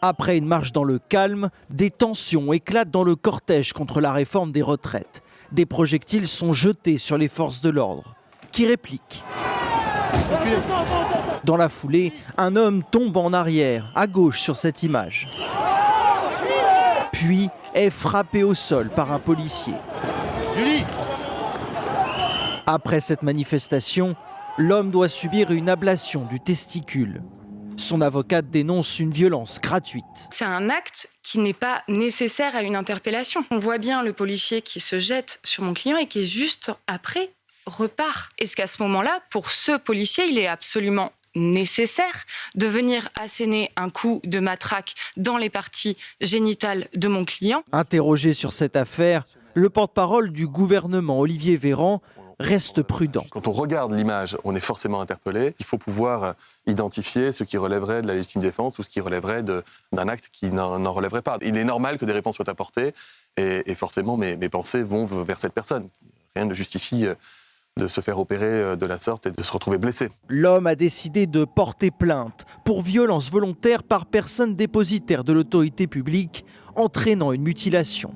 Après une marche dans le calme, des tensions éclatent dans le cortège contre la réforme des retraites. Des projectiles sont jetés sur les forces de l'ordre, qui répliquent. Dans la foulée, un homme tombe en arrière, à gauche sur cette image. Puis est frappé au sol par un policier. Julie ! Après cette manifestation, l'homme doit subir une ablation du testicule. Son avocate dénonce une violence gratuite. C'est un acte qui n'est pas nécessaire à une interpellation. On voit bien le policier qui se jette sur mon client et qui juste après repart. Est-ce qu'à ce moment-là, pour ce policier, il est absolument nécessaire de venir asséner un coup de matraque dans les parties génitales de mon client? Interrogé sur cette affaire, le porte-parole du gouvernement, Olivier Véran, reste prudent. Quand on regarde l'image, on est forcément interpellé. Il faut pouvoir identifier ce qui relèverait de la légitime défense ou ce qui relèverait d'un acte qui n'en relèverait pas. Il est normal que des réponses soient apportées et forcément mes pensées vont vers cette personne. Rien ne justifie de se faire opérer de la sorte et de se retrouver blessé. L'homme a décidé de porter plainte pour violence volontaire par personne dépositaire de l'autorité publique, entraînant une mutilation.